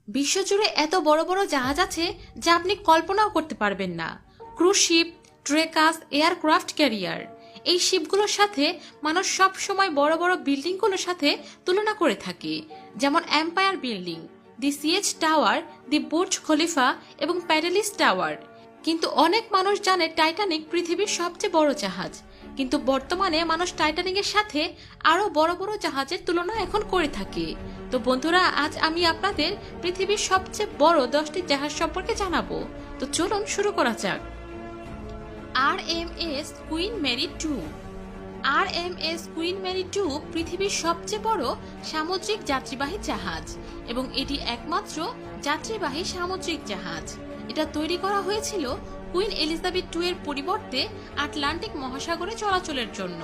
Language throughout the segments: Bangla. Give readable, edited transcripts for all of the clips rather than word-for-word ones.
বিশ্বজুড়ে এত বড় বড় জাহাজ আছে যা আপনি কল্পনাও করতে পারবেন না। ক্রুজ শিপ, ট্রেকাস, এয়ারক্রাফট ক্যারিয়ার, এই শিপগুলোর সাথে মানুষ সব সময় বড় বড় বিল্ডিংগুলোর সাথে তুলনা করে থাকে, যেমন এম্পায়ার বিল্ডিং, দি সিএচ টাওয়ার, দি বুর্জ খলিফা এবং প্যারেলিস টাওয়ার। কিন্তু অনেক মানুষ জানে টাইটানিক পৃথিবীর সবচেয়ে বড় জাহাজ, কিন্তু বর্তমানে মানুষ টাইটানিকের সাথে আরো বড় বড় জাহাজের তুলনা এখন করে থাকে। তো বন্ধুরা, আজ আমি আপনাদের পৃথিবীর সবচেয়ে বড় 10টি জাহাজ সম্পর্কে জানাবো। তো চলুন শুরু করা যাক। RMS Queen Mary 2। RMS Queen Mary 2 পৃথিবীর সবচেয়ে বড় সামুদ্রিক যাত্রীবাহী জাহাজ এবং এটি একমাত্র যাত্রীবাহী সামুদ্রিক জাহাজ। এটা তৈরি করা হয়েছিল কুইন এলিজাবেথ 2 এর পরিবর্তে আটলান্টিক মহাসাগরে চলাচলের জন্য।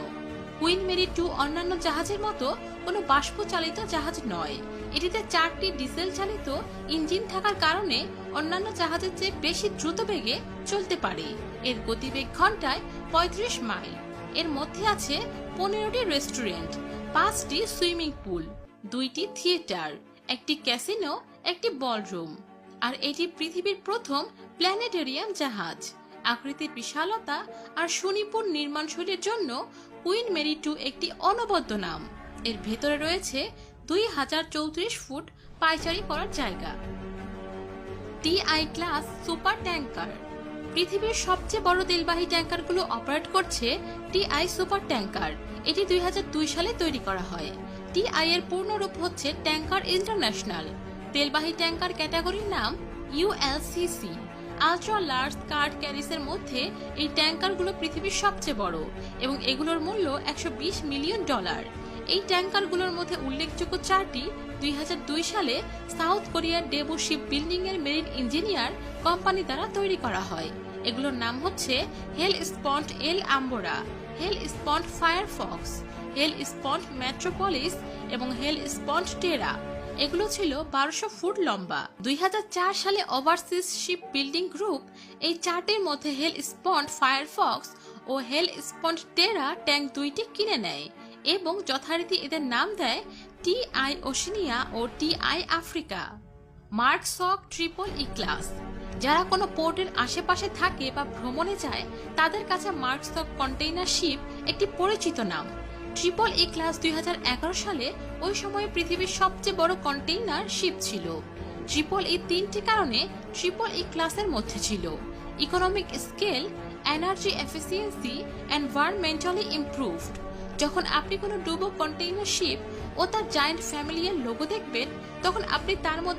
কুইন মেরি 2 অন্যান্য জাহাজের মতো কোনো বাষ্প চালিত জাহাজ নয়। এটিতে 4টি ডিজেল চালিত ইঞ্জিন থাকার কারণে অন্যান্য জাহাজের চেয়ে বেশি দ্রুত বেগে চলতে পারে। এর গতিবেগ ঘন্টায় 35 মাইল। এর মধ্যে আছে 15টি রেস্টুরেন্ট, 5টি সুইমিং পুল, 2টি থিয়েটার, একটি ক্যাসিনো, একটি বলরুম। আর এটি পৃথিবীর প্রথম প্ল্যানেটেরিয়াম জাহাজ। আকৃতির বিশালতা আর সুনিপুণ নির্মাণশৈলীর জন্য কুইন মেরি 2 একটি অনবদ্য নাম। এর ভেতরে রয়েছে 2034 ফুট পায়চারি করার জায়গা। TI class super tanker. পৃথিবীর সবচেয়ে বড় তেলবাহী ট্যাঙ্কারগুলো অপারেট করছে টিআই সুপার ট্যাঙ্কার। এটি 2002 সালে তৈরি করা হয়। টিআই এর পূর্ণ রূপ হচ্ছে ট্যাঙ্কার ইন্টারন্যাশনাল। তেলবাহী ট্যাঙ্কার ক্যাটাগরির নাম ইউএলসিসি। আলট্রা লার্জ কার্ড ক্যারিসের মধ্যে এই ট্যাঙ্কারগুলো পৃথিবীর সবচেয়ে বড় এবং এগুলোর মূল্য $120 মিলিয়ন। এই ট্যাঙ্কারগুলোর মধ্যে উল্লেখযোগ্য 4টি 2002 সালে সাউথ কোরিয়ার ডেবু শিপ বিল্ডিং এর মেরিন ইঞ্জিনিয়ার কোম্পানি দ্বারা তৈরি করা হয়। এগুলোর নাম হচ্ছে হেল স্পন্ট এল আম্বোরা, হেল স্পন্ট ফায়ারফক্স, হেল স্পন্ট মেট্রোপলিস এবং হেল স্পন্ট টেরা। এগুলো ছিল 1200 ফুট লম্বা। 2004 সালে ওভারসিজ শিপ বিল্ডিং গ্রুপ এই 4টির মধ্যে হেল স্পন্ট ফায়ারফক্স ও হেল স্পন্ট টেরা ট্যাঙ্ক 2টি কিনে নেয় এবং যথারীতি এদের নাম দেয় টিআই ওশিনিয়া ও টিআই আফ্রিকা। মার্ক সক ট্রিপল ই ক্লাস। যারা কোনো পোর্টের আশেপাশে থাকে বা ভ্রমণে যায় তাদের কাছে মার্ক সক কন্টেইনার শিপ একটি পরিচিত নাম। ট্রিপল ই ক্লাস 2011 সালে ওই সময়ে পৃথিবীর সবচেয়ে বড় কন্টেইনার শিপ ছিল। ট্রিপল ই 3টি কারণে ট্রিপল ই ক্লাসের মধ্যে ছিল: economic scale, energy efficiency, environmentally improved. যখন আপনি কোনো ডুবো কন্টেইনার শিপ ও তার জায়ান্ট ফ্যামিলিয়ার লোগো দেখবেন তখন আপনি তার মধ্যে